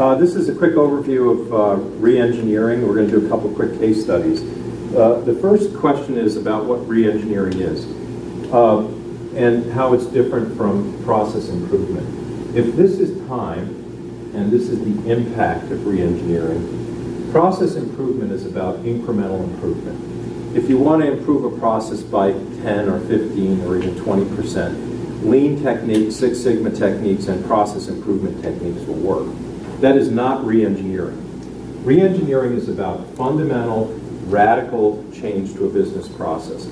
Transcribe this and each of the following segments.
This is a quick overview of re-engineering. We're going to do a couple quick case studies. The first question is about what re-engineering is and how it's different from process improvement. If this is time and this is the impact of re-engineering, process improvement is about incremental improvement. If you want to improve a process by 10 or 15 or even 20%, lean techniques, Six Sigma techniques, and process improvement techniques will work. That is not re-engineering. Re-engineering is about fundamental, radical change to a business process.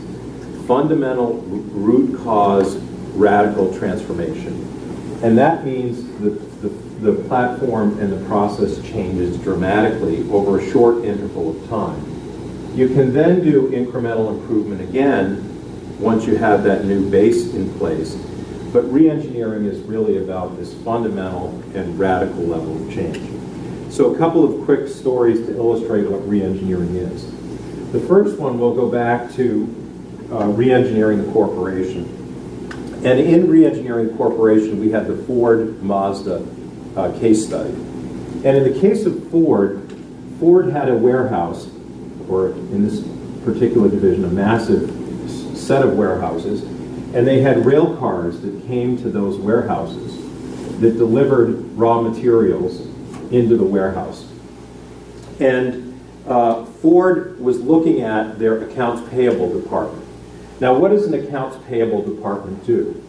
Fundamental, root cause, radical transformation. And that means the platform and the process changes dramatically over a short interval of time. You can then do incremental improvement again once you have that new base in place. But re-engineering is really about this fundamental and radical level of change. So a couple of quick stories to illustrate what re-engineering is. The first one, we'll go back to re-engineering the corporation. And in re-engineering the corporation, we had the Ford Mazda case study. And in the case of Ford, Ford had a warehouse, or in this particular division, a massive set of warehouses. And they had rail cars that came to those warehouses that delivered raw materials into the warehouse. And Ford was looking at their accounts payable department. Now, what does an accounts payable department do?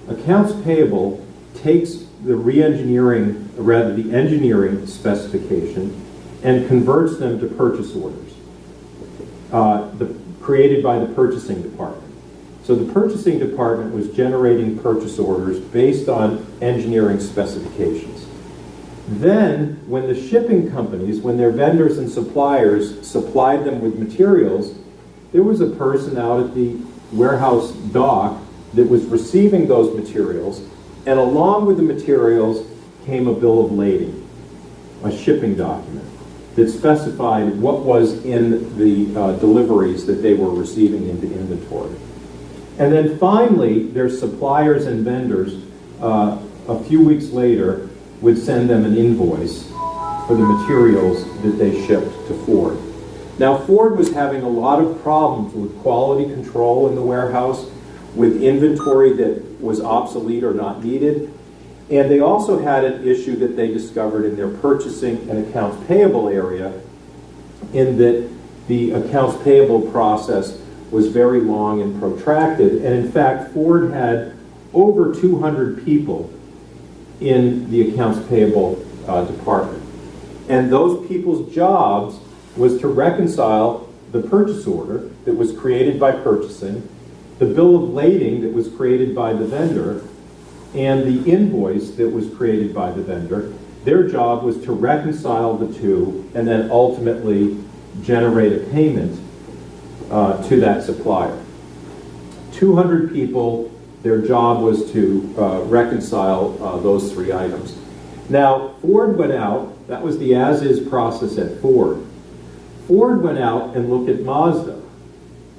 Accounts payable takes the re-engineering, rather the engineering specification, and converts them to purchase orders created by the purchasing department. So the purchasing department was generating purchase orders based on engineering specifications. Then, when the shipping companies, when their vendors and suppliers supplied them with materials, there was a person out at the warehouse dock that was receiving those materials, and along with the materials came a bill of lading, a shipping document that specified what was in the deliveries that they were receiving into inventory. And then finally, their suppliers and vendors, a few weeks later, would send them an invoice for the materials that they shipped to Ford. Now, Ford was having a lot of problems with quality control in the warehouse, with inventory that was obsolete or not needed, and they also had an issue that they discovered in their purchasing and accounts payable area, in that the accounts payable process was very long and protracted. And in fact, Ford had over 200 people in the accounts payable department. And those people's jobs was to reconcile the purchase order that was created by purchasing, the bill of lading that was created by the vendor, and the invoice that was created by the vendor. Their job was to reconcile the two and then ultimately generate a payment to that supplier. 200 people, their job was to reconcile those three items. Now, Ford went out, that was the as-is process at Ford. Ford went out and looked at Mazda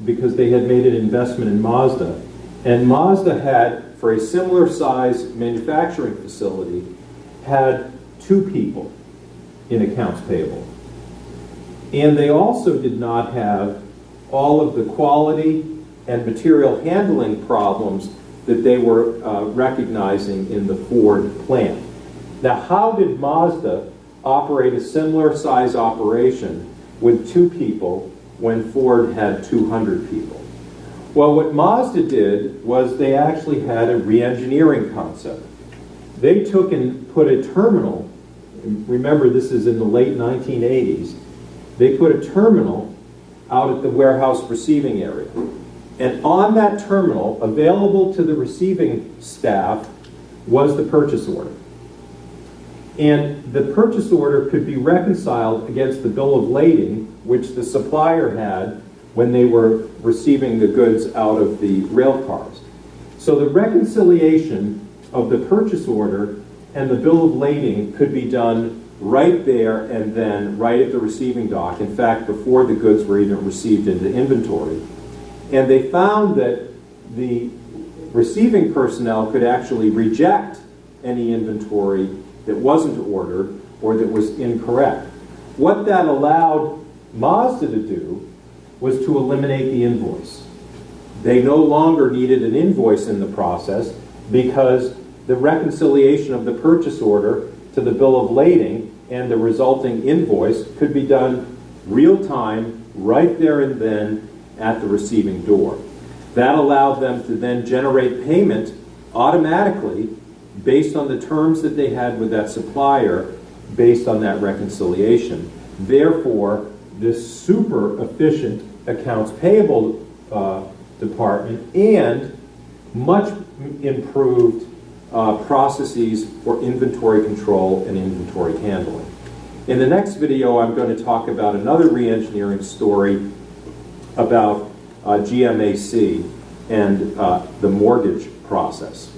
because they had made an investment in Mazda. And Mazda had, for a similar size manufacturing facility, had 2 people in accounts payable. And they also did not have all of the quality and material handling problems that they were recognizing in the Ford plant. Now, how did Mazda operate a similar size operation with 2 people when Ford had 200 people? Well, what Mazda did was they actually had a re-engineering concept. They took and put a terminal, remember this is in the late 1980s, they put a terminal out at the warehouse receiving area. And on that terminal, available to the receiving staff, was the purchase order. And the purchase order could be reconciled against the bill of lading, which the supplier had when they were receiving the goods out of the rail cars. So the reconciliation of the purchase order and the bill of lading could be done right there and then, right at the receiving dock. In fact, before the goods were even received into inventory. And they found that the receiving personnel could actually reject any inventory that wasn't ordered, or that was incorrect. What that allowed Mazda to do was to eliminate the invoice. They no longer needed an invoice in the process because the reconciliation of the purchase order to the bill of lading and the resulting invoice could be done real time, right there and then at the receiving door. That allowed them to then generate payment automatically based on the terms that they had with that supplier, based on that reconciliation. Therefore, this super efficient accounts payable department and much improved processes for inventory control and inventory handling. In the next video, I'm going to talk about another re-engineering story about GMAC and the mortgage process.